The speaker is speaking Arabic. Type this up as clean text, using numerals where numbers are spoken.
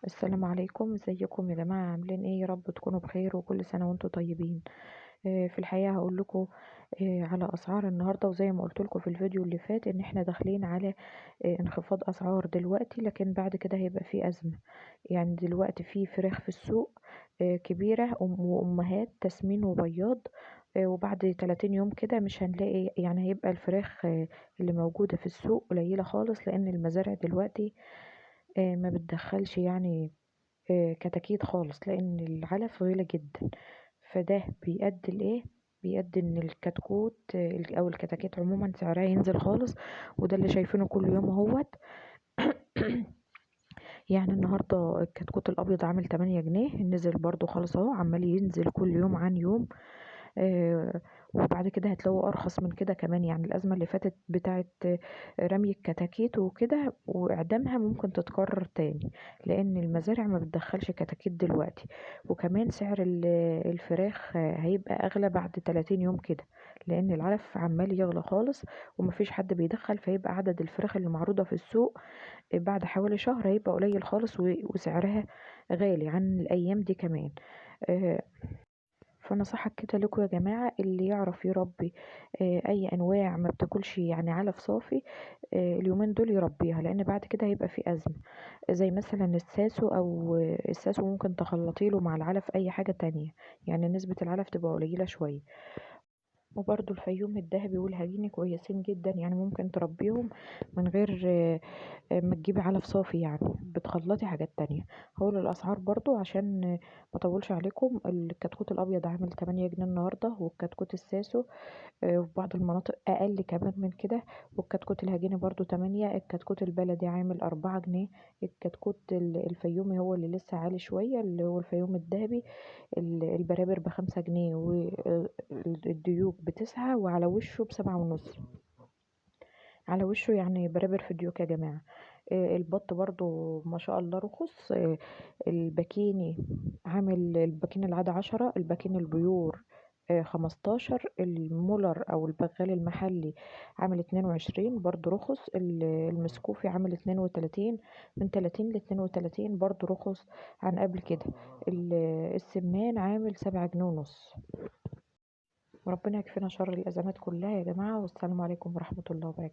السلام عليكم، ازيكم يا جماعة؟ عاملين ايه؟ يا رب تكونوا بخير وكل سنة وانتم طيبين. في الحقيقة هقول لكم على اسعار النهاردة، وزي ما قلت لكم في الفيديو اللي فات ان احنا داخلين على انخفاض اسعار دلوقتي، لكن بعد كده هيبقى في ازمة. يعني دلوقتي في فراخ في السوق كبيرة وامهات تسمين وبياض، وبعد 30 يوم كده مش هنلاقي، يعني هيبقى الفراخ اللي موجودة في السوق قليلة خالص، لان المزارع دلوقتي ما بتدخلش يعني كتاكيت خالص، لأن العلف غالي جدا. فده بيؤدي لإيه؟ بيؤدي إن الكتكوت أو الكتاكيت عموما سعرها ينزل خالص، وده اللي شايفينه كل يوم اهوت. يعني النهاردة الكتكوت الأبيض عامل 8 جنيه، نزل برضو خالص اهو، عمال ينزل كل يوم عن يوم. وبعد كده هتلاقوا أرخص من كده كمان. يعني الأزمة اللي فاتت بتاعة رمي الكتاكيت وكده وإعدامها ممكن تتكرر تاني، لأن المزارع ما بتدخلش كتاكيت دلوقتي. وكمان سعر الفراخ هيبقى أغلى بعد 30 يوم كده، لأن العلف عمال يغلى خالص ومفيش حد بيدخل، فيبقى عدد الفراخ اللي معروضة في السوق بعد حوالي شهر هيبقى قليل خالص وسعرها غالي عن الأيام دي كمان. آه، فنصيحة كده لكم يا جماعة، اللي يعرف يربي أي أنواع ما بتاكلش يعني علف صافي، اليومين دول يربيها، لأن بعد كده هيبقى في أزمة. زي مثلا الساسو، أو الساسو ممكن تخلطيله مع العلف أي حاجة تانية، يعني نسبة العلف تبقى قليلة شوية. وبرضو الفيوم الذهبي والهجيني كويسين جدا، يعني ممكن تربيهم من غير ما تجيبي علف صافي، يعني بتخلطي حاجات تانية. هقول الأسعار برضو عشان ما اطولش عليكم. الكتكوت الأبيض عامل 8 جنيه النهاردة، والكتكوت الساسو وفي بعض المناطق أقل كمان من كده، والكتكوت الهجيني برضو 8. الكتكوت البلدي عامل 4 جنيه. الكتكوت الفيومي هو اللي لسه عالي شوية، اللي هو الفيوم الذهبي. البرابر ب5 جنيه، والديوك ب9، وعلى وشه ب7.5. على وشه يعني برابر في ديوك يا جماعة. البط برضو ما شاء الله رخص. الباكيني عامل الباكين العادي 10، الباكين البيور 15، المولر او البغال المحلي عامل 22 برضو رخص. المسكوفي عامل 32، من 30 ل32 برضو رخص عن قبل كده. السمان عامل 7 جنيه ونص. وربنا يكفينا شر الأزمات كلها يا جماعة، والسلام عليكم ورحمة الله وبركاته.